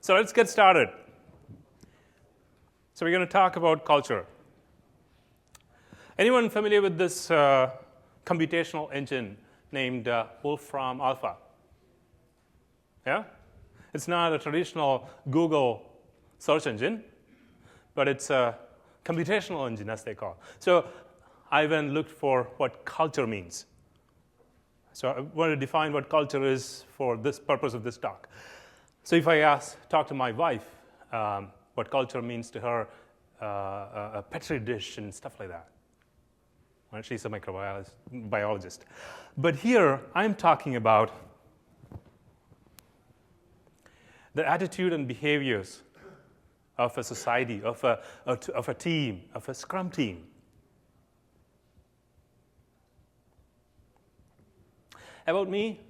So let's get started. So we're going to talk about culture. Anyone familiar with this computational engine named Wolfram Alpha? Yeah? It's not a traditional Google search engine, but it's a computational engine, as they call it. So I went and looked for what culture means. So I want to define what culture is for this purpose of this talk. So if I talk to my wife what culture means to her, a Petri dish and stuff like that. Well, she's a microbiologist. But here, I'm talking about the attitude and behaviors of a society, of a team, of a Scrum team. About me,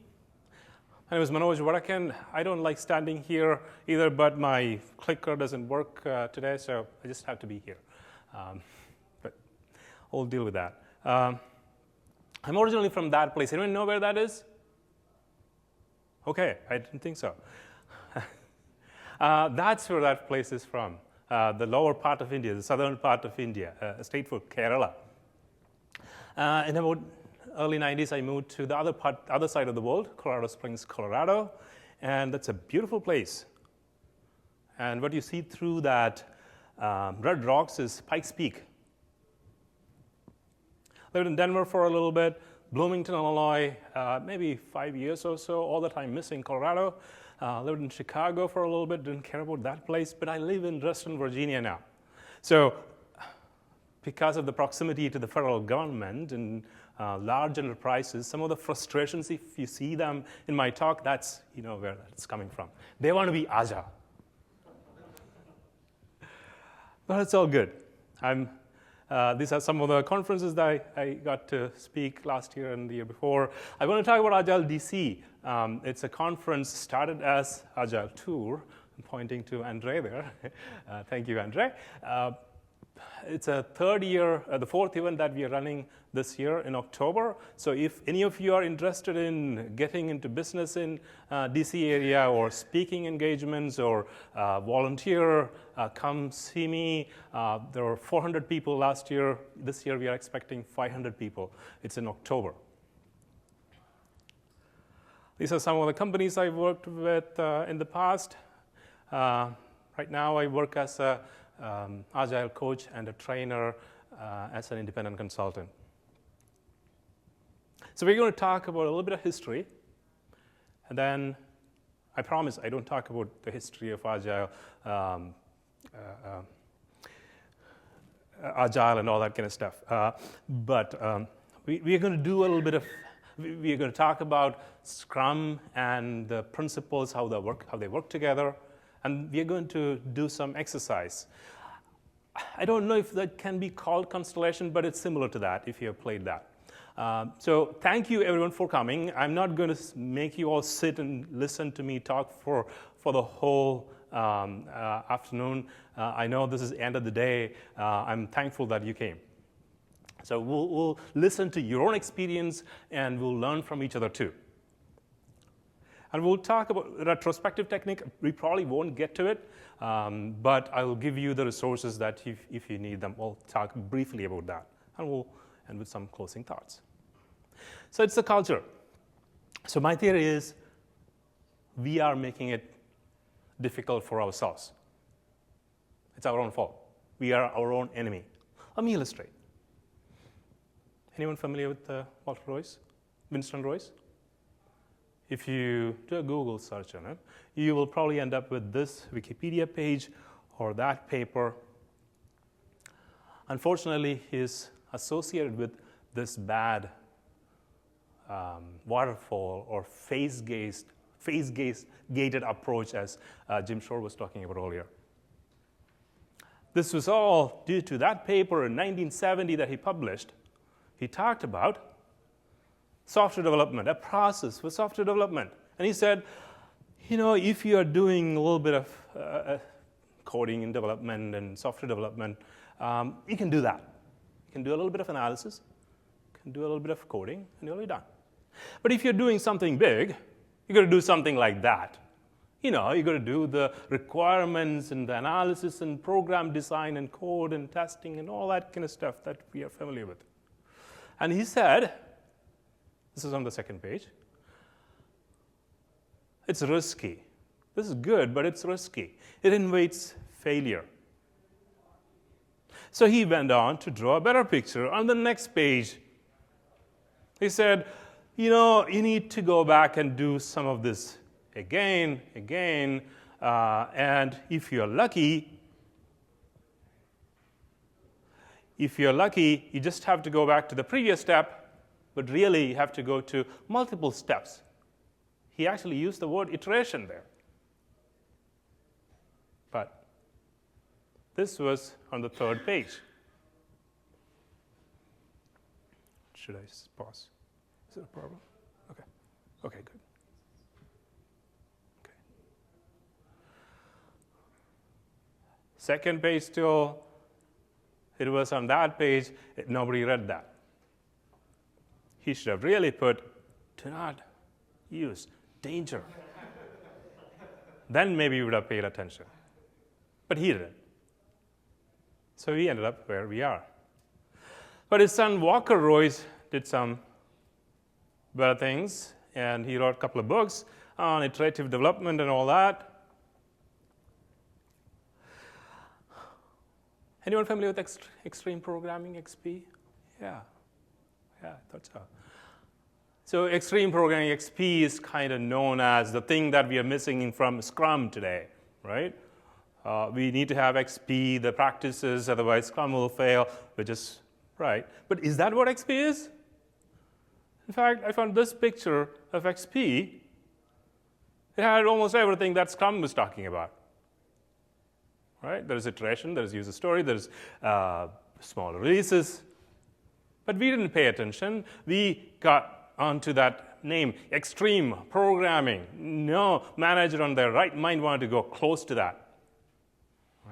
my name is Manoj, Vadakkan. I don't like standing here either, but my clicker doesn't work today, so I just have to be here. But we'll deal with that. I'm originally from that place. Anyone know where that is? Okay, I didn't think so. That's where that place is from, the lower part of India, the southern part of India, a state for Kerala. In about early 90s, I moved to the other side of the world, Colorado Springs, Colorado, and that's a beautiful place. And what you see through that red rocks is Pikes Peak. Lived in Denver for a little bit, Bloomington, Illinois, maybe 5 years or so, all the time missing Colorado. Lived in Chicago for a little bit, didn't care about that place, but I live in Reston, Virginia now. So because of the proximity to the federal government and large enterprises, some of the frustrations, if you see them in my talk, that's where it's coming from. They want to be agile. But it's all good. These are some of the conferences that I got to speak last year and the year before. I want to talk about Agile DC. It's a conference started as Agile Tour. I'm pointing to Andre there. Thank you, Andre. It's a third year, the fourth event that we are running this year in October. So if any of you are interested in getting into business in DC area or speaking engagements or volunteer, come see me. There were 400 people last year. This year we are expecting 500 people. It's in October. These are some of the companies I've worked with in the past. Right now I work as a agile coach and a trainer as an independent consultant. So we're going to talk about a little bit of history, and then I promise I don't talk about the history of agile, agile and all that kind of stuff. But we are going to do a little bit of. We are going to talk about Scrum and the principles, how they work together. And we are going to do some exercise. I don't know if that can be called Constellation, but it's similar to that if you have played that. So thank you, everyone, for coming. I'm not going to make you all sit and listen to me talk for the whole afternoon. I know this is the end of the day. I'm thankful that you came. So we'll listen to your own experience, and we'll learn from each other, too. And we'll talk about retrospective technique. We probably won't get to it, but I will give you the resources that if you need them. We'll talk briefly about that, and we'll end with some closing thoughts. So it's the culture. So my theory is we are making it difficult for ourselves. It's our own fault. We are our own enemy. Let me illustrate. Anyone familiar with Walter Royce, Winston Royce? If you do a Google search on it, you will probably end up with this Wikipedia page or that paper. Unfortunately, he is associated with this bad waterfall or phase-gated approach, as Jim Shore was talking about earlier. This was all due to that paper in 1970 that he published. He talked about software development, a process for software development. And he said, if you are doing a little bit of coding and development and software development, you can do that. You can do a little bit of analysis, you can do a little bit of coding, and you'll be done. But if you're doing something big, you've got to do something like that. You know, you got to do the requirements and the analysis and program design and code and testing and all that kind of stuff that we are familiar with. And he said, this is on the second page, it's risky. This is good, but it's risky. It invites failure. So he went on to draw a better picture. On the next page, he said, you know, you need to go back and do some of this again, and if you're lucky, you just have to go back to the previous step, but really you have to go to multiple steps. He actually used the word iteration there. But this was on the third page. Should I pause? Is it a problem? Okay. Okay, good. Okay. Second page still, it was on that page, nobody read that. He should have really put, do not use, danger. Then maybe we would have paid attention. But he didn't. So we ended up where we are. But his son Walker Royce did some better things, and he wrote a couple of books on iterative development and all that. Anyone familiar with extreme programming, XP? Yeah, I thought so. So extreme programming, XP, is kind of known as the thing that we are missing from Scrum today, right? We need to have XP, the practices, otherwise Scrum will fail, which is right. But is that what XP is? In fact, I found this picture of XP. It had almost everything that Scrum was talking about. Right? There is iteration, there is user story, there is small releases. But we didn't pay attention. We got onto that name, extreme programming. No manager on their right mind wanted to go close to that.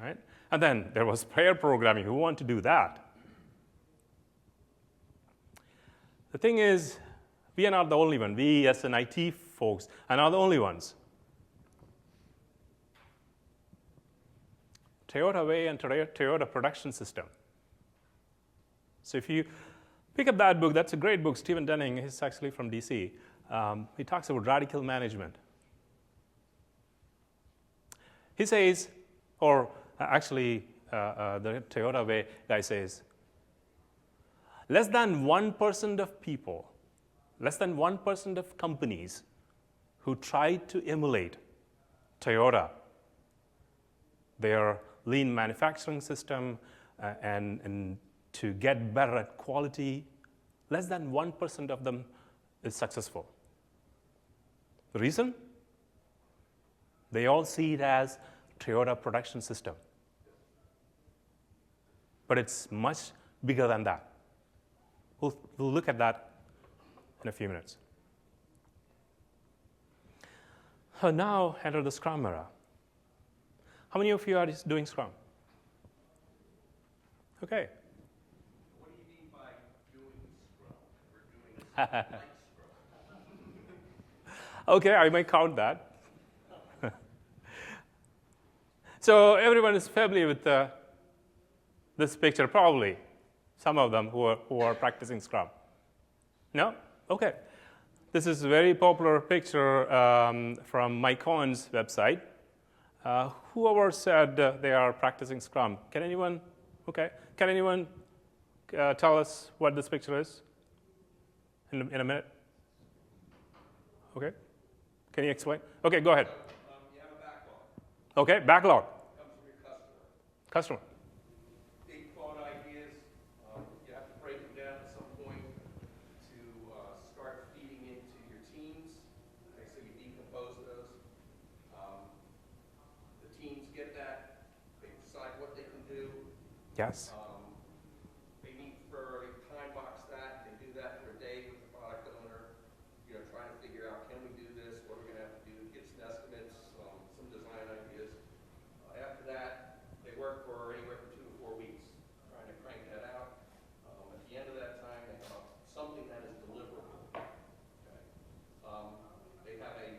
Right? And then there was pair programming. Who wanted to do that? The thing is, we are not the only one. We, as an IT folks, are not the only ones. Toyota Way and Toyota Production System. So if you pick up that book, that's a great book. Stephen Denning, he's actually from DC. He talks about radical management. He says, or actually the Toyota Way guy says, less than 1% of people, less than 1% of companies who try to emulate Toyota, their lean manufacturing system, and to get better at quality, less than 1% of them is successful. The reason? They all see it as Toyota production system. But it's much bigger than that. We'll look at that in a few minutes. So now enter the Scrum era. How many of you are doing Scrum? Okay. What do you mean by doing Scrum? We're doing like Scrum. Okay, I might count that. So everyone is familiar with this picture, probably. Some of them who are practicing Scrum. No? Okay. This is a very popular picture from Mike Cohen's website. Whoever said they are practicing Scrum? Can anyone? Okay. Can anyone tell us what this picture is in a minute? Okay. Can you explain? Okay, go ahead. You have a backlog. Okay, backlog. Comes from your customer. Customer. Big thought ideas. You have to break them down at some point to start feeding into your teams. Okay, so you decompose those. The teams get that. They decide what they can do. Yes. They meet for time box that. They do that for a day with the product owner. You know, trying to figure out, can we do this? What are we going to have to do? Get some estimates, some design ideas. After that, they work for anywhere from 2 to 4 weeks, trying to crank that out. At the end of that time, they have something that is deliverable. Okay. They have a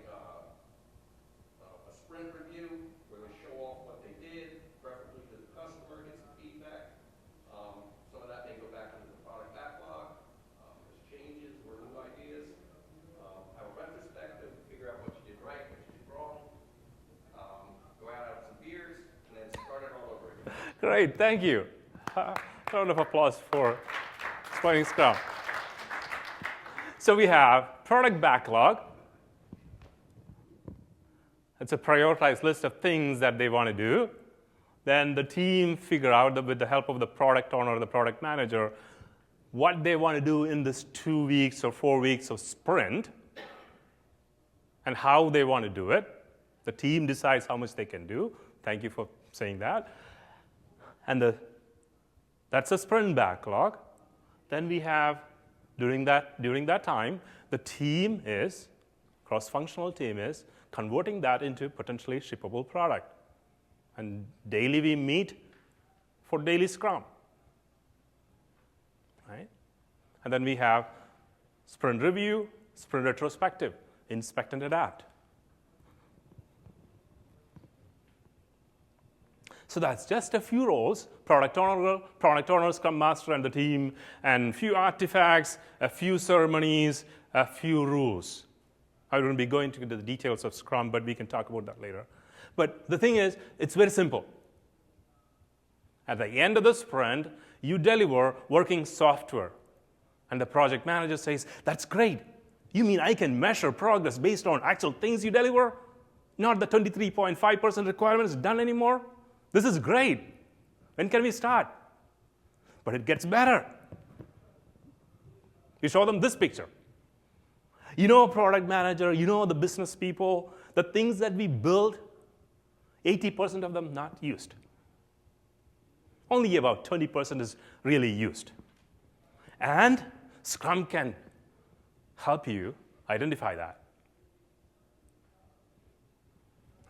Great, thank you. Round of applause for explaining Scrum. So we have product backlog. It's a prioritized list of things that they want to do. Then the team figure out, with the help of the product owner or the product manager, what they want to do in this 2 weeks or 4 weeks of sprint and how they want to do it. The team decides how much they can do. Thank you for saying that. And that's a sprint backlog. Then we have, during that time, the team is, cross-functional team is, converting that into potentially shippable product. And daily we meet for daily Scrum. Right? And then we have sprint review, sprint retrospective, inspect and adapt. So that's just a few roles: product owner, Scrum Master, and the team, and a few artifacts, a few ceremonies, a few rules. I wouldn't be going into the details of Scrum, but we can talk about that later. But the thing is, it's very simple. At the end of the sprint, you deliver working software. And the project manager says, that's great. You mean I can measure progress based on actual things you deliver? Not the 23.5% requirements done anymore? This is great. When can we start? But it gets better. You show them this picture. You know, product manager, you know, the business people, the things that we build, 80% of them not used. Only about 20% is really used. And Scrum can help you identify that.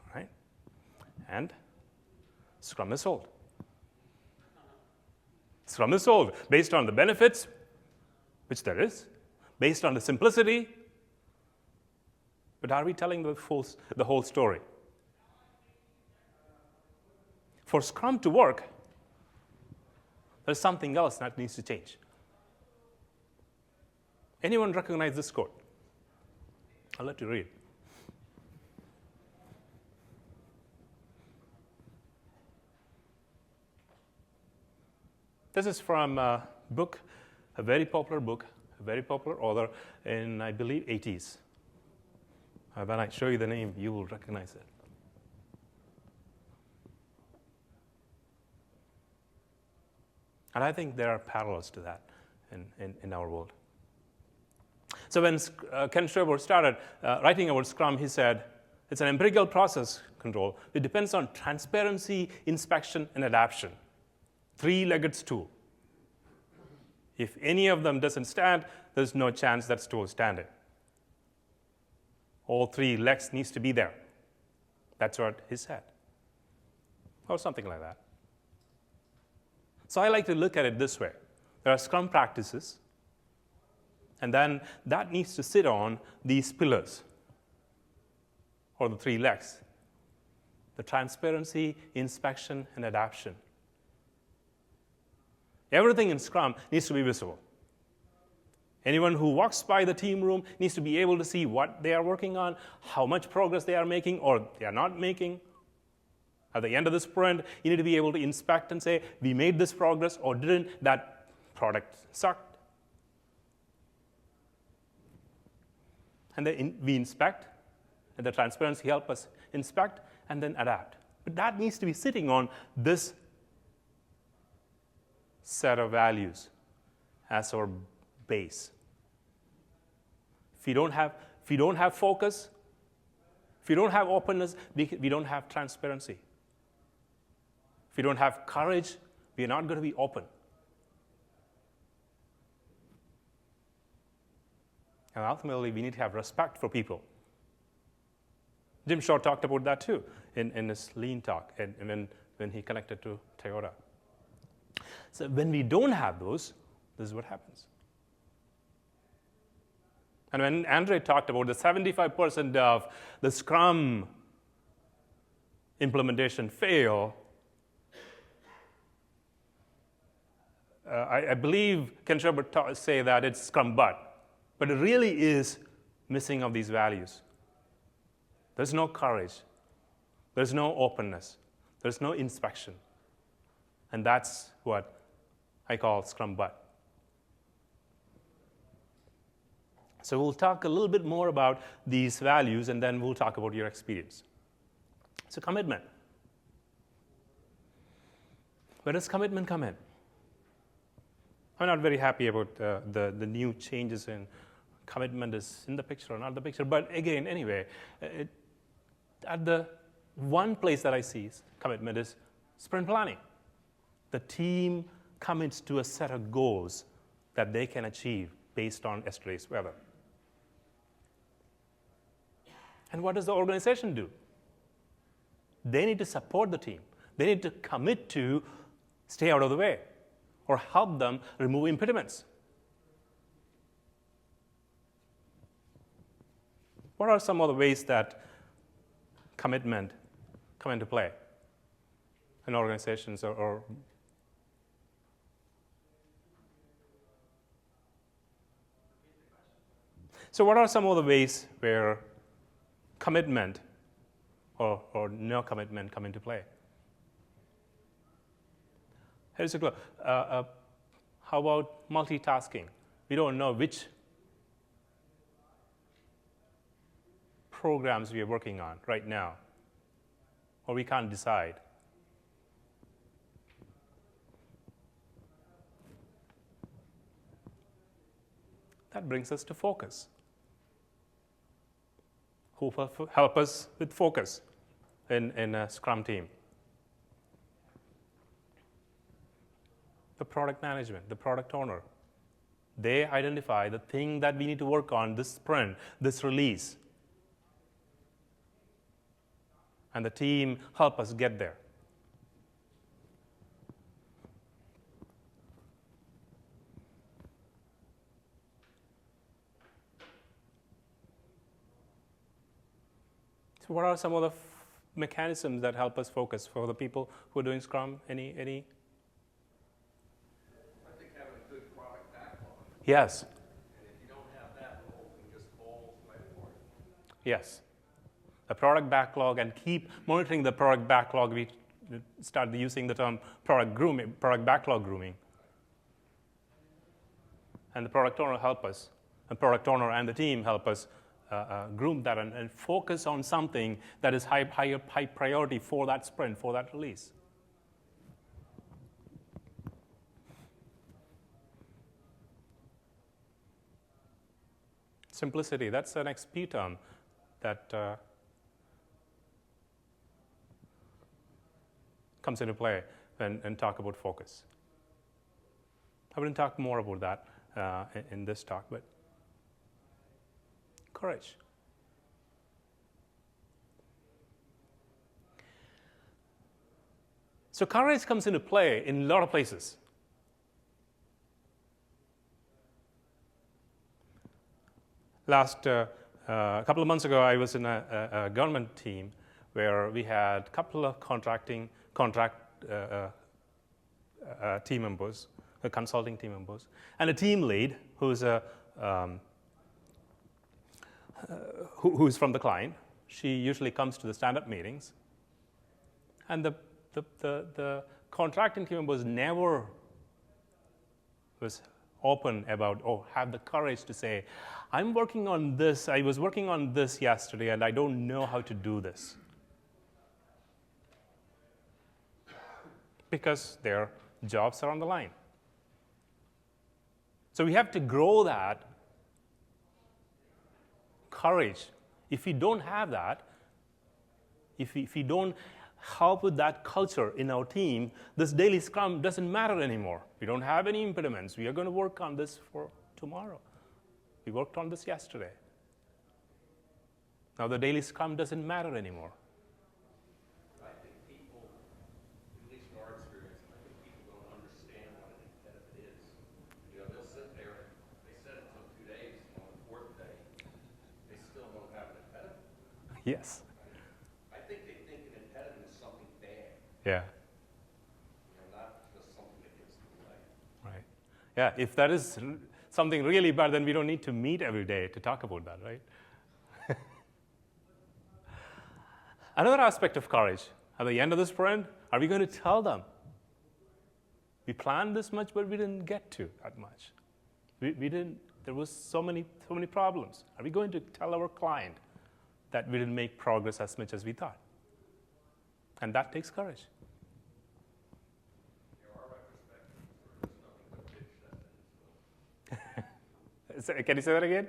All right? And Scrum is sold. Scrum is sold based on the benefits, which there is, based on the simplicity. But are we telling the whole story? For Scrum to work, there's something else that needs to change. Anyone recognize this quote? I'll let you read. This is from a book, a very popular book, a very popular author in, I believe, 80s. When I show you the name, you will recognize it. And I think there are parallels to that in our world. So when Ken Schreiber started writing about Scrum, he said, it's an empirical process control. It depends on transparency, inspection, and adaptation. Three-legged stool. If any of them doesn't stand, there's no chance that stool is standing. All three legs needs to be there. That's what he said. Or something like that. So I like to look at it this way. There are Scrum practices, and then that needs to sit on these pillars, or the three legs. The transparency, inspection, and adaptation. Everything in Scrum needs to be visible. Anyone who walks by the team room needs to be able to see what they are working on, how much progress they are making or they are not making. At the end of the sprint, you need to be able to inspect and say, we made this progress or didn't, that product sucked. And then we inspect, and the transparency helps us inspect and then adapt. But that needs to be sitting on this set of values as our base. If you don't have focus, if you don't have openness, we don't have transparency. If you don't have courage, we are not going to be open. And ultimately, we need to have respect for people. Jim Shaw talked about that too in his lean talk and when he connected to Toyota. So when we don't have those, this is what happens. And when Andre talked about the 75% of the Scrum implementation fail, I believe Ken Schreiber say that it's Scrum but it really is missing of these values. There's no courage. There's no openness. There's no inspection. And that's what I call Scrum Butt. So we'll talk a little bit more about these values, and then we'll talk about your experience. So commitment. Where does commitment come in? I'm not very happy about the new changes in commitment is in the picture or not the picture. But again, anyway, at the one place that I see commitment is sprint planning. The team commits to a set of goals that they can achieve based on yesterday's weather. And what does the organization do? They need to support the team. They need to commit to stay out of the way or help them remove impediments. What are some of the ways that commitment come into play in organizations or So what are some of the ways where commitment or no commitment come into play? Here's a clue. How about multitasking? We don't know which programs we are working on right now, or we can't decide. That brings us to focus. Who will help us with focus in a Scrum team? The product management, the product owner. They identify the thing that we need to work on this sprint, this release. And the team help us get there. So what are some of the mechanisms that help us focus for the people who are doing Scrum? Any? I think having a good product backlog. Yes. And if you don't have that, the whole thing just falls right apart. Yes. The product backlog, and keep monitoring the product backlog. We started using the term product backlog grooming. And the product owner help us. The product owner and the team help us groom that and focus on something that is high priority for that sprint, for that release. Simplicity, that's an XP term that comes into play and talk about focus. I wouldn't talk more about that in this talk, but courage. So courage comes into play in a lot of places. Last couple of months ago, I was in a government team where we had a couple of contract team members, consulting team members, and a team lead who's who's from the client. She usually comes to the stand-up meetings, and the contracting team members never was open about have the courage to say, I'm working on this. I was working on this yesterday, and I don't know how to do this. Because their jobs are on the line. So we have to grow that courage. If we don't have that, if we don't help with that culture in our team, this daily Scrum doesn't matter anymore. We don't have any impediments. We are going to work on this for tomorrow. We worked on this yesterday. Now the daily Scrum doesn't matter anymore. I think people, at least in our experience, I think people don't understand what an impediment is. You know, they'll sit there and they said it took 2 days, and on the 4th day, they still don't have an impediment. Yes. I think they think an impediment is something bad. Yeah. You know, not just something that gets in the way. Right. Yeah. If that is something really bad, then we don't need to meet every day to talk about that, right? Another aspect of courage, at the end of the sprint, are we going to tell them We planned this much, but we didn't get to that much. We didn't. There was so many problems. Are we going to tell our client that we didn't make progress as much as we thought? And that takes courage. Can you say that again?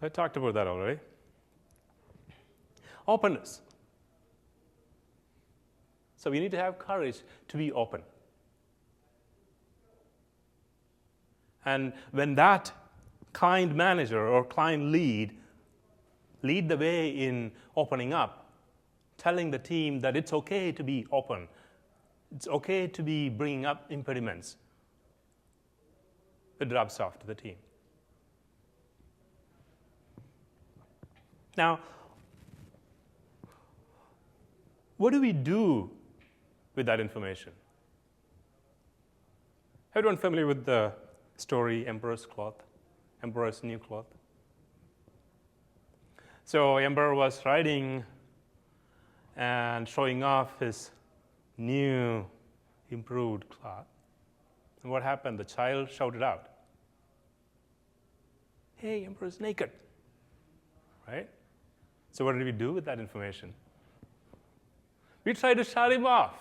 So I talked about that already. Openness. So we need to have courage to be open. And when that client manager or client lead the way in opening up, telling the team that it's okay to be open, it's okay to be bringing up impediments, it rubs off to the team. Now, what do we do with that information? Everyone familiar with the story Emperor's Cloth, Emperor's New Cloth? So Emperor was riding and showing off his new improved cloth. And what happened? The child shouted out, "Hey, Emperor's naked." Right? So what did we do with that information? We tried to shut him off.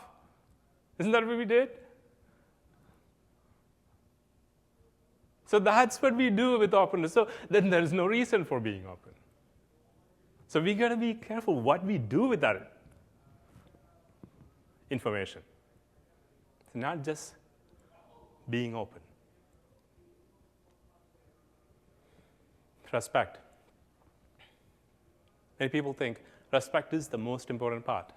Isn't that what we did? So that's what we do with openness. So then there's no reason for being open. So we got to be careful what we do with that information. It's not just being open. Respect. Many people think respect is the most important part.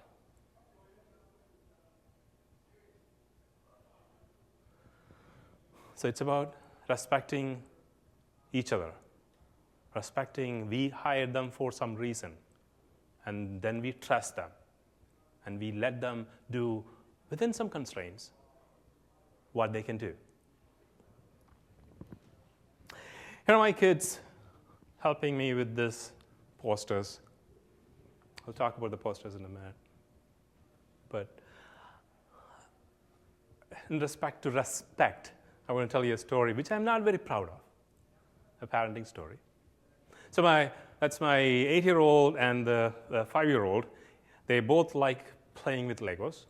So it's about respecting each other. Respecting, we hired them for some reason, and then we trust them, and we let them do, within some constraints, what they can do. Here are my kids helping me with this posters. I'll talk about the posters in a minute. But in respect to respect, I want to tell you a story which I'm not very proud of, a parenting story. So that's my 8-year-old and the 5-year-old. They both like playing with Legos.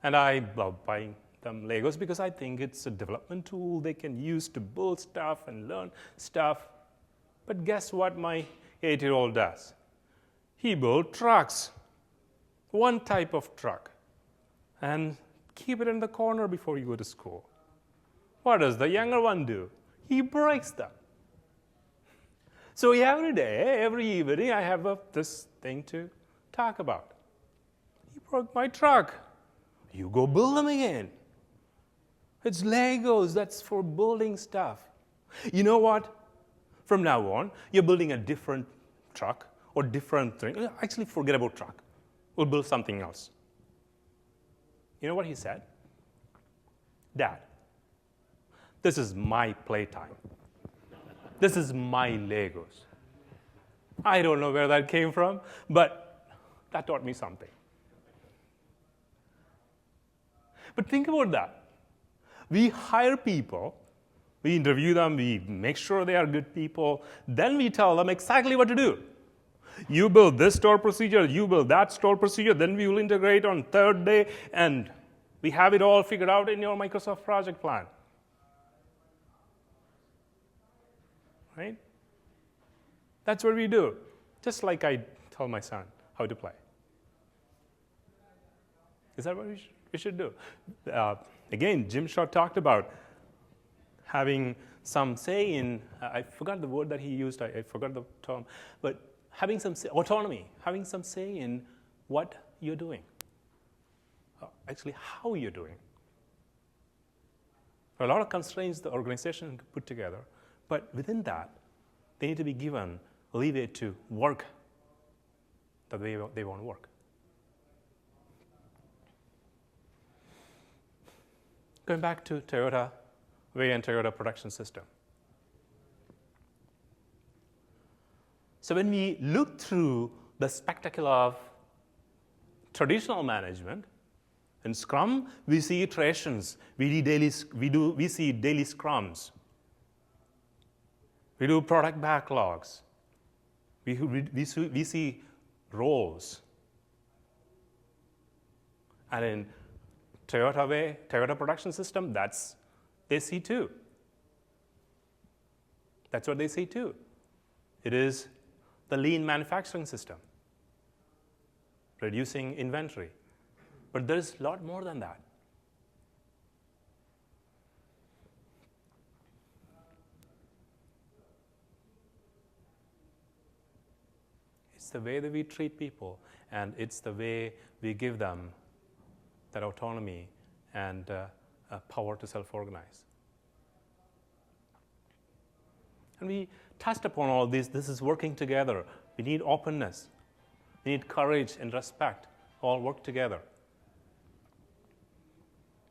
And I love buying them Legos because I think it's a development tool they can use to build stuff and learn stuff. But guess what my 8-year-old does? He builds trucks, one type of truck, and keep it in the corner before you go to school. What does the younger one do? He breaks them. So every day, every evening, I have this thing to talk about. He broke my truck. You go build them again. It's Legos. That's for building stuff. You know what? From now on, you're building a different truck or different thing. Actually, forget about truck. We'll build something else. You know what he said? Dad, this is my playtime. This is my Legos. I don't know where that came from, but that taught me something. But think about that. We hire people, we interview them, we make sure they are good people, then we tell them exactly what to do. You build this store procedure, you build that store procedure, then we will integrate on third day, and we have it all figured out in your Microsoft project plan. Right? That's what we do. Just like I tell my son how to play. Is that what we should do? Again, Jim Shaw talked about having some say in, I forgot the word that he used, I forgot the term, but having some say, autonomy, having some say in what you're doing. Actually, how you're doing. There are a lot of constraints the organization can put together, but within that, they need to be given leeway to work the way they want to work. Going back to Toyota Way and Toyota production system. So when we look through the spectacle of traditional management, in Scrum, we see iterations. We see daily Scrums. We do product backlogs. We see roles. And in Toyota Production System, they see too. That's what they see too. It is the lean manufacturing system, reducing inventory. But there's a lot more than that. It's the way that we treat people, and it's the way we give them that autonomy and power to self-organize. And we touched upon all this. This is working together. We need openness. We need courage and respect. All work together.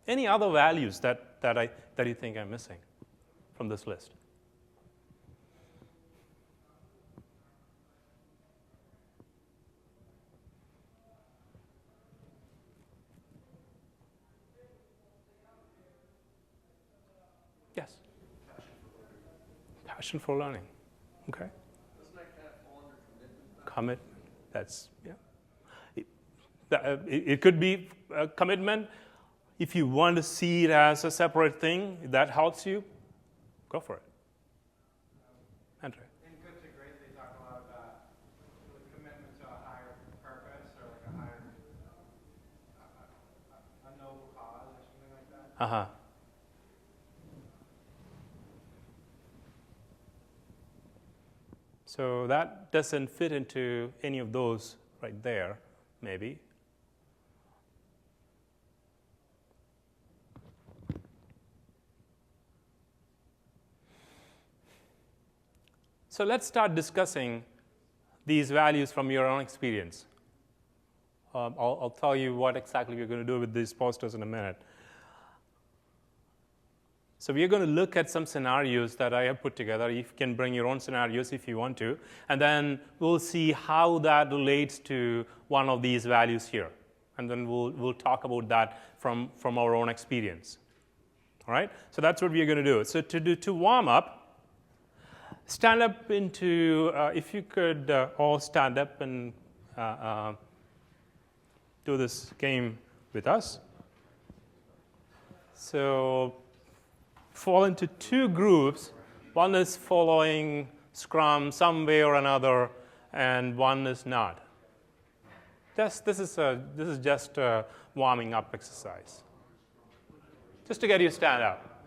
Any other values that you think I'm missing from this list? Yes. Passion for learning. Okay. Doesn't that kind of fall under commitment? Commit. That's, yeah. It could be a commitment. If you want to see it as a separate thing, that helps you, go for it. Andrew. In Good to Great, they talk a lot about the commitment to a higher purpose or like a higher, a noble cause or something like that. Uh-huh. So that doesn't fit into any of those right there, maybe. So let's start discussing these values from your own experience. I'll tell you what exactly we're going to do with these posters in a minute. So we are going to look at some scenarios that I have put together. You can bring your own scenarios if you want to. And then we'll see how that relates to one of these values here. And then we'll talk about that from our own experience. All right? So that's what we are going to do. So to warm up, stand up into, if you could all stand up and do this game with us. So fall into two groups. One is following Scrum some way or another, and one is not. This is just a warming up exercise, just to get you stand up.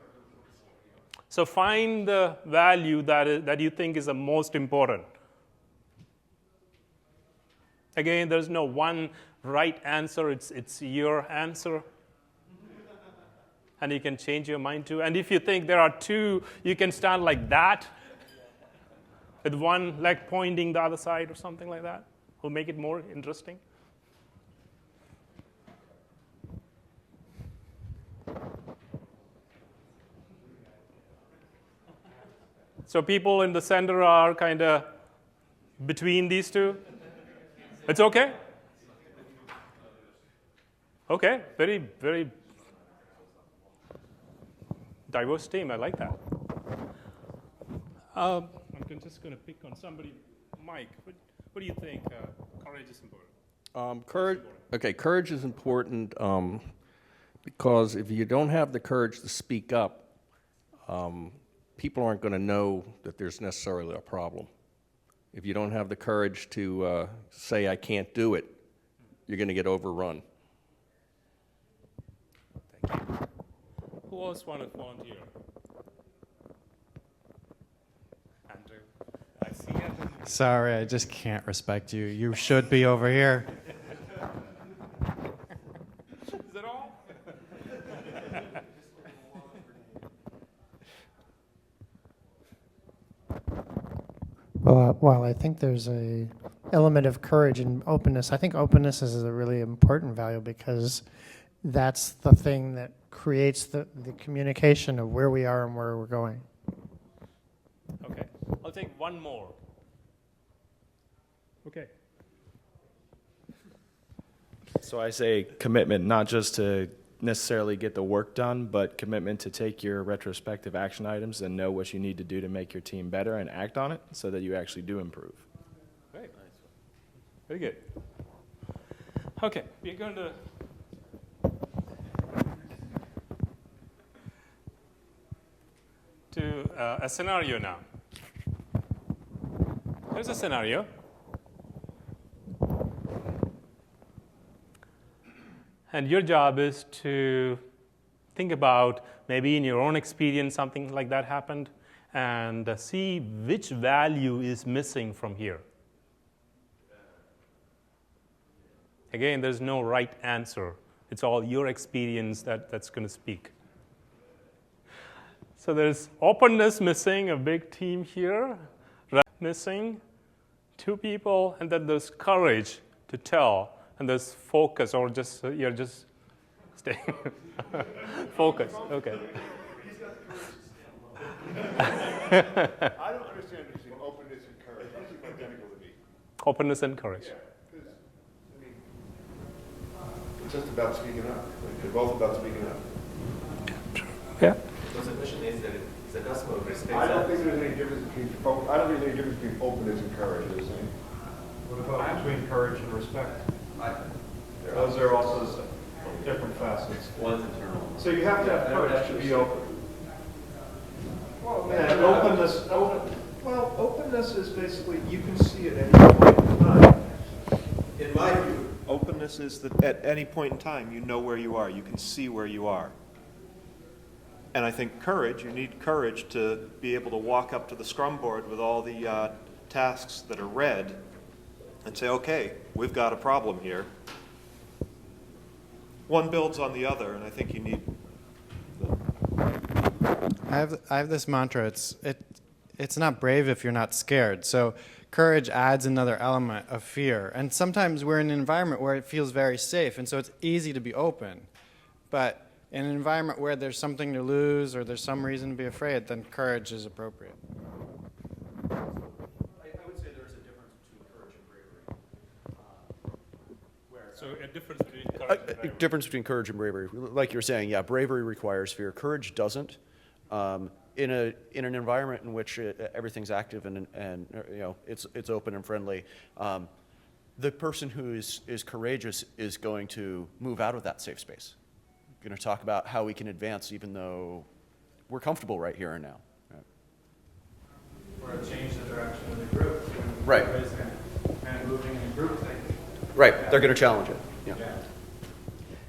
So find the value that you think is the most important. Again, there's no one right answer. It's your answer. And you can change your mind too. And if you think there are two, you can stand like that, with one leg pointing the other side or something like that. Will make it more interesting. So people in the center are kind of between these two. It's okay? Okay, very, very diverse team. I like that. I'm just going to pick on somebody. Mike, what do you think courage is important? Courage is important because if you don't have the courage to speak up, people aren't going to know that there's necessarily a problem. If you don't have the courage to say, I can't do it, you're going to get overrun. Thank you. Who else want to volunteer? Andrew. I see Andrew. Sorry, I just can't respect you. You should be over here. Is that all? Well, I think there's a element of courage and openness. I think openness is a really important value because that's the thing that creates the communication of where we are and where we're going. Okay. I'll take one more. Okay. So I say commitment, not just to necessarily get the work done, but commitment to take your retrospective action items and know what you need to do to make your team better and act on it so that you actually do improve. Great. Very good. Okay, we're going to a scenario now. Here's a scenario. And your job is to think about maybe in your own experience something like that happened and see which value is missing from here. Again, there's no right answer. It's all your experience that's going to speak. So there's openness missing, a big team here, missing, 2 people, and then there's courage to tell, and there's focus, or just you're just staying. Focus, okay. I don't understand between openness and courage. Those seem identical to me. Openness and courage. Yeah, because, I mean, it's just about speaking up. They're both about speaking up. Yeah. So the question is that the customer respects I don't that. think there's any difference between, I don't think there's any difference between openness and courage, is there? What about between courage and respect? Those are also different facets. One's internal. So you have to have courage to be open. Well, And openness is basically, you can see at any point in time. In my view, Openness is that at any point in time, you know where you are. You can see where you are. And I think courage, you need courage to be able to walk up to the Scrum board with all the tasks that are red and say, okay, we've got a problem here. One builds on the other, and I think you need I have this mantra. It's not brave if you're not scared. So courage adds another element of fear. And sometimes we're in an environment where it feels very safe, and so it's easy to be open. But in an environment where there's something to lose or there's some reason to be afraid, then courage is appropriate. I would say there's a difference between courage and bravery. So a difference between courage and bravery. Difference between courage and bravery. Like you're saying, yeah, bravery requires fear. Courage doesn't. In an environment in which everything's active and you know it's open and friendly, the person who is courageous is going to move out of that safe space. Going to talk about how we can advance even though we're comfortable right here and now. or change the direction of the group. Right. Everybody's kind of moving in a group thing. Right. They're going to challenge it. Yeah.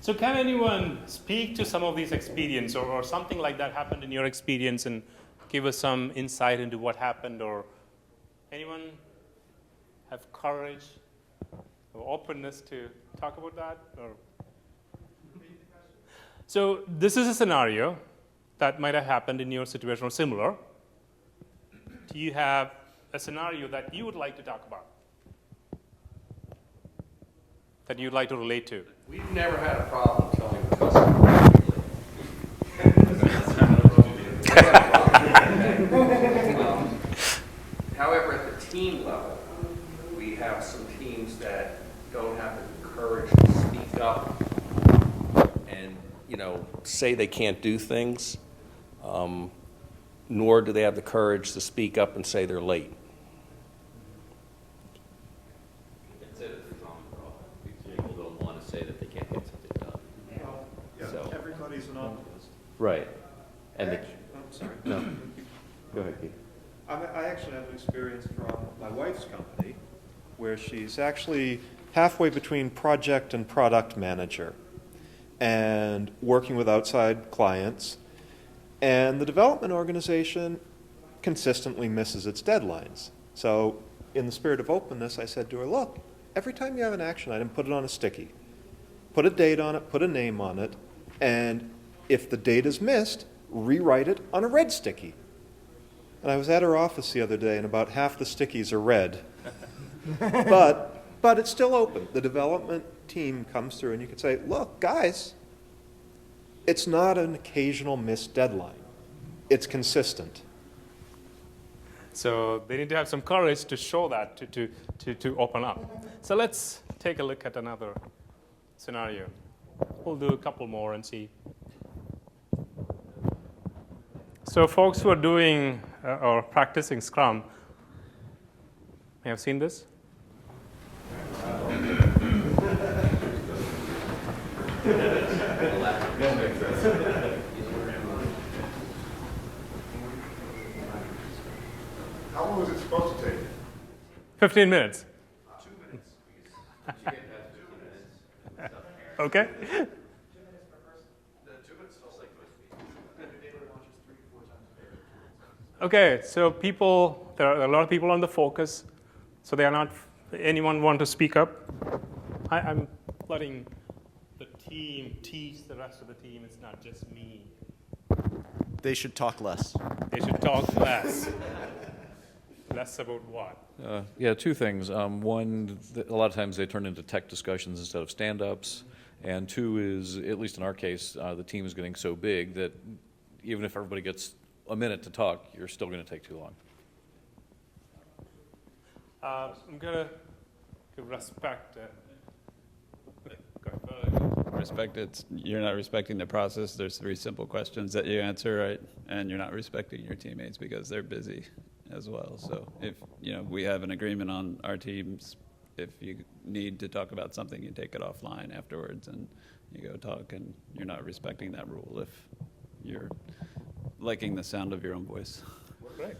So can anyone speak to some of these experience or something like that happened in your experience and give us some insight into what happened, or anyone have courage or openness to talk about that? Or so this is a scenario that might have happened in your situation or similar. Do you have a scenario that you would like to talk about? That you'd like to relate to? We've never had a problem telling the customer. However, at the team level, we have some teams that don't have the courage to speak up and, say they can't do things, nor do they have the courage to speak up and say they're late. It's a common problem. People don't want to say that they can't get something done. Yeah, So- everybody's an optimist. Right. And I'm sorry. no, go ahead, Keith. I actually have an experience from my wife's company where she's actually halfway between project and product manager and working with outside clients. And the development organization consistently misses its deadlines. So in the spirit of openness, I said to her, look, every time you have an action item, put it on a sticky. Put a date on it, put a name on it, and if the date is missed, rewrite it on a red sticky. And I was at her office the other day, and about half the stickies are red. But it's still open. The development team comes through, and you can say, look, guys, it's not an occasional missed deadline. It's consistent. So they need to have some courage to show that, to open up. So let's take a look at another scenario. We'll do a couple more and see. So folks who are doing or practicing Scrum may have seen this. How long was it supposed to take? 15 minutes. 2 minutes. Okay. Okay, so there are a lot of people on the focus, so they are not, anyone want to speak up? I'm letting the team teach the rest of the team, it's not just me. They should talk less. They should talk less. Less about what? Yeah, two things. One, a lot of times they turn into tech discussions instead of stand-ups. And two is, at least in our case, the team is getting so big that even if everybody gets a minute to talk, you're still going to take too long. I'm going to give respect. Respect it. You're not respecting the process. There's 3 simple questions that you answer, right? And you're not respecting your teammates because they're busy as well. So if we have an agreement on our teams, if you need to talk about something, you take it offline afterwards and you go talk, and you're not respecting that rule if you're liking the sound of your own voice. Great.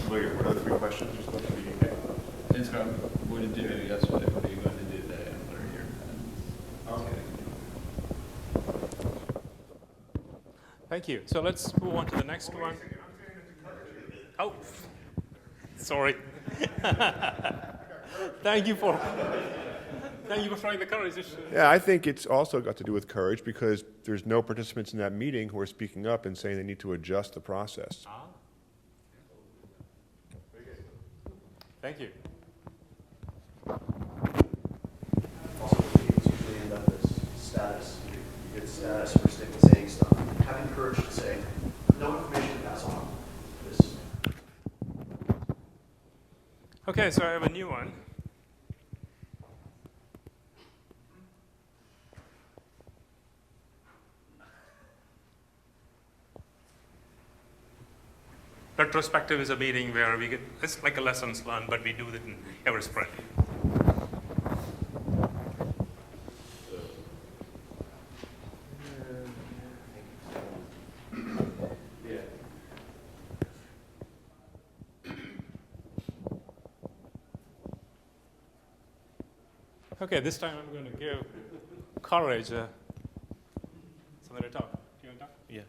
What are the 3 questions you're supposed to be getting? In Scrum, what did you do yesterday? What are you going to do today? And what are your plans? Okay. Thank you. So let's move on to the next one. Oh, sorry. Thank you for trying the courage issue. Yeah, I think it's also got to do with courage because there's no participants in that meeting who are speaking up and saying they need to adjust the process. Thank you. Also, meetings usually end up as status. You get status for saying stuff. Having courage to say, no information to pass on. This. Okay, so I have a new one. Retrospective is a meeting where it's like a lessons learned, but we do it in every sprint. Okay, this time I'm going to give courage something to talk. Do you want to talk? Yeah.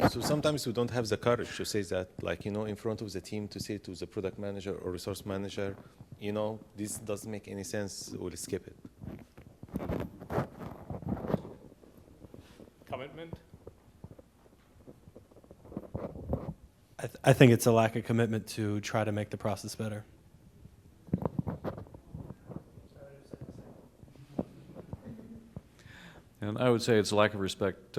So sometimes we don't have the courage to say that, like, in front of the team, to say to the product manager or resource manager, this doesn't make any sense, we'll skip it. Commitment? I think it's a lack of commitment to try to make the process better. And I would say it's a lack of respect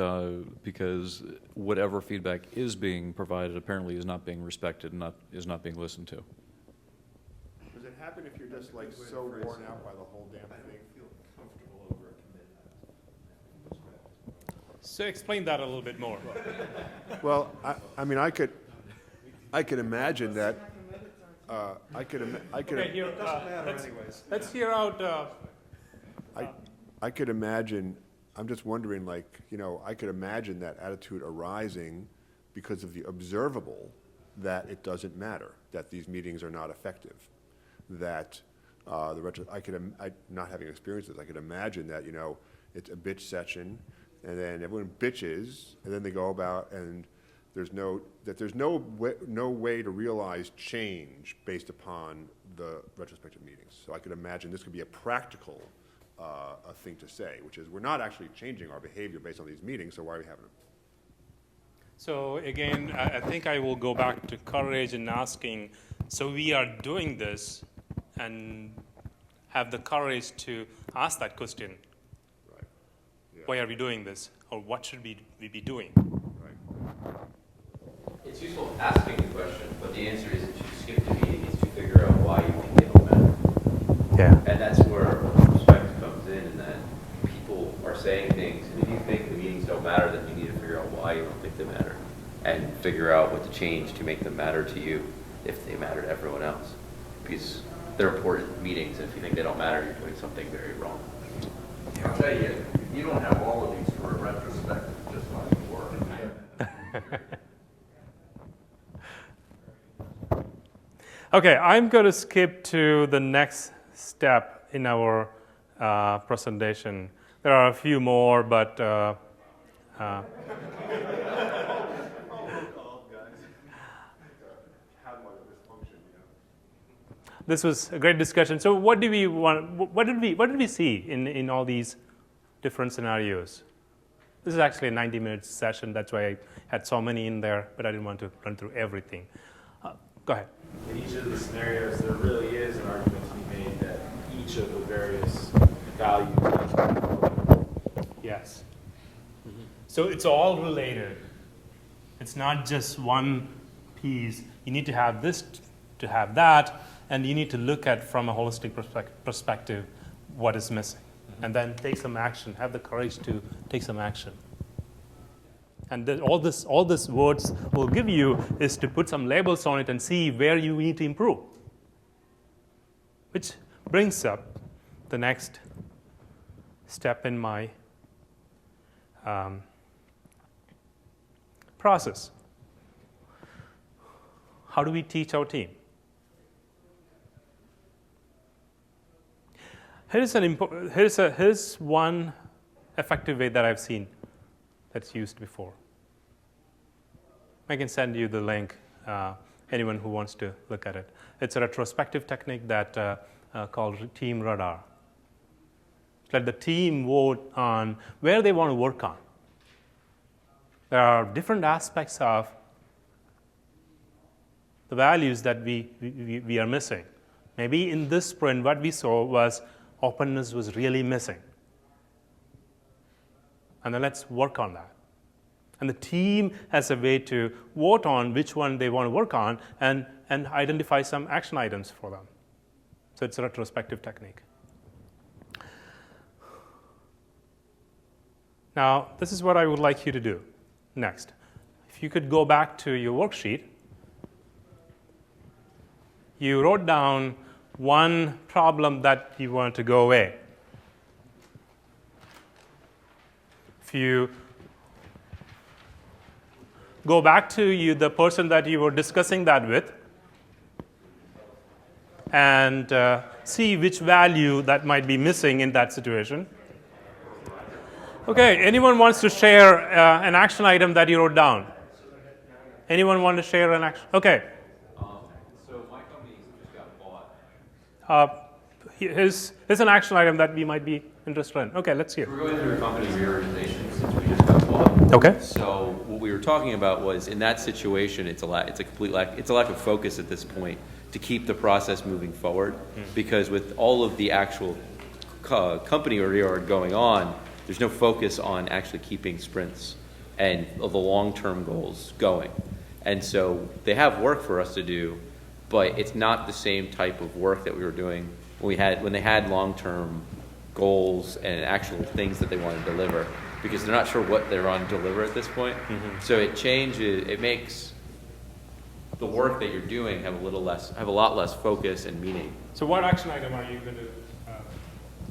because whatever feedback is being provided apparently is not being respected and is not being listened to. Does it happen if you're just like so worn out by the whole damn thing? Feel comfortable over a commitment. So explain that a little bit more. Well, I mean, I could imagine that. Okay, here, let's hear out. I could imagine. I'm just wondering, like, I could imagine that attitude arising because of the observable that it doesn't matter, that these meetings are not effective, that not having experienced this, I could imagine that, it's a bitch session, and then everyone bitches, and then they go about, and there's no way to realize change based upon the retrospective meetings. So I could imagine this could be a practical a thing to say, which is we're not actually changing our behavior based on these meetings, so why are we having them? So again, I think I will go back to courage and asking, so we are doing this and have the courage to ask that question. Right. Yeah. Why are we doing this? Or what should we be doing? Right. It's useful asking the question, but the answer isn't to skip the meeting, it's to figure out why you think they don't matter. Yeah. And that's where perspective comes in that people are saying things, and if you think the meetings don't matter, then you need to figure out why you don't think they matter. And figure out what to change to make them matter to you if they matter to everyone else. Because they're important meetings, and if you think they don't matter, you're doing something very wrong. I'll tell you, you don't have all of these for a retrospective, just like work. Okay, I'm going to skip to the next step in our presentation. There are a few more, but this was a great discussion. So, what do we want? What did we see in all these different scenarios? This is actually a 90-minute session. That's why I had so many in there, but I didn't want to run through everything. Go ahead. In each of the scenarios, there really is an argument to be made that each of the various values. Yes. So it's all related. It's not just one piece. You need to have this to have that, and you need to look at from a holistic perspective what is missing, and then take some action. Have the courage to take some action. And all this words will give you is to put some labels on it and see where you need to improve. Which brings up the next step in my process. How do we teach our team? Here's one effective way that I've seen that's used before. I can send you the link, anyone who wants to look at it. It's a retrospective technique that called Team Radar. Let the team vote on where they want to work on. There are different aspects of the values that we are missing. Maybe in this sprint, what we saw was openness was really missing. And then let's work on that. And the team has a way to vote on which one they want to work on and identify some action items for them. So it's a retrospective technique. Now, this is what I would like you to do next. If you could go back to your worksheet, you wrote down one problem that you want to go away. If you go back to the person that you were discussing that with and see which value that might be missing in that situation. Okay, anyone wants to share an action item that you wrote down? Anyone want to share an action? Okay. So my company just got bought. Here's an action item that we might be interested in. Okay, let's hear. We're going through a company reorganization since we just got bought. Okay. So what we were talking about was in that situation, it's a lack of focus at this point to keep the process moving forward, because with all of the actual company reorg going on, there's no focus on actually keeping sprints and the long-term goals going. And so they have work for us to do, but it's not the same type of work that we were doing when they had long-term goals and actual things that they want to deliver, because they're not sure what they're on to deliver at this point. So it makes the work that you're doing have a lot less focus and meaning. So what action item are you going to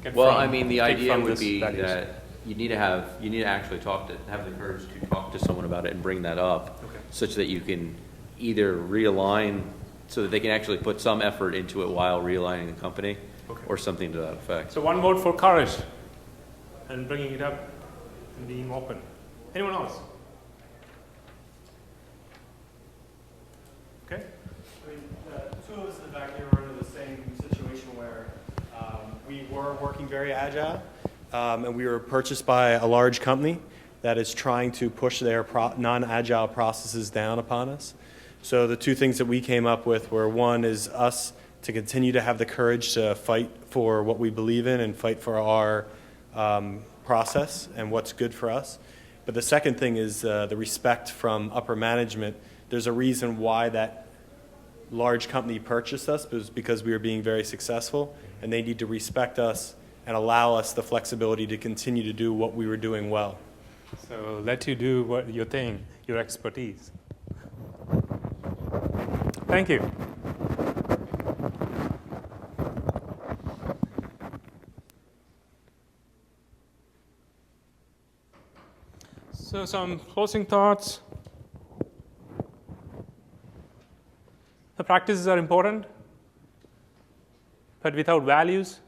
get Well, from? I mean, the idea would this be values? that you need to actually have the courage to talk to someone about it and bring that up, such that you can either realign so that they can actually put some effort into it while realigning the company, or something to that effect. So one vote for courage and bringing it up and being open. Anyone else? Okay. I mean, two of us in the back here were in the same situation where we were working very agile, and we were purchased by a large company that is trying to push their non-agile processes down upon us. So the two things that we came up with were, one is us to continue to have the courage to fight for what we believe in and fight for our process and what's good for us. But the second thing is the respect from upper management. There's a reason why that large company purchased us was because we were being very successful, and they need to respect us and allow us the flexibility to continue to do what we were doing well. So let you do what your thing, your expertise. Thank you. So some closing thoughts. The practices are important, but without values,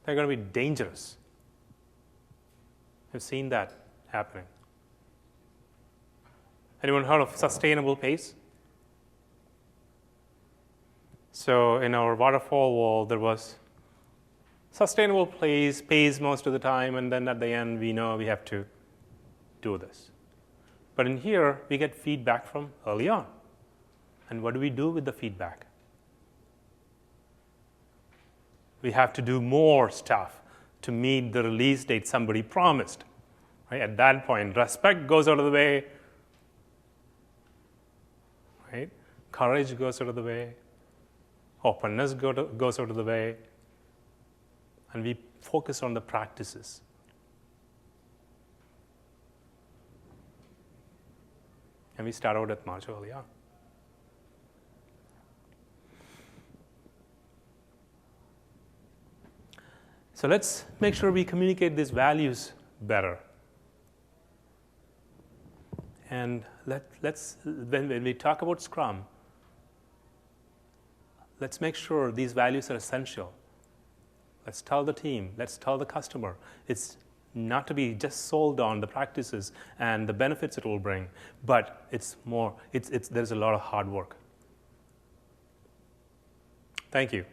they're going to be dangerous. I've seen that happening. Anyone heard of sustainable pace? So in our waterfall wall, there was sustainable pace most of the time, and then at the end, we know we have to do this. But in here, we get feedback from early on. And what do we do with the feedback? We have to do more stuff to meet the release date somebody promised. Right? At that point, respect goes out of the way. Right? Courage goes out of the way. Openness goes out of the way. And we focus on the practices. And we start out at March early on. So let's make sure we communicate these values better. And when we talk about Scrum, let's make sure these values are essential. Let's tell the team, let's tell the customer. It's not to be just sold on the practices and the benefits it will bring, but it's more, there's a lot of hard work. Thank you.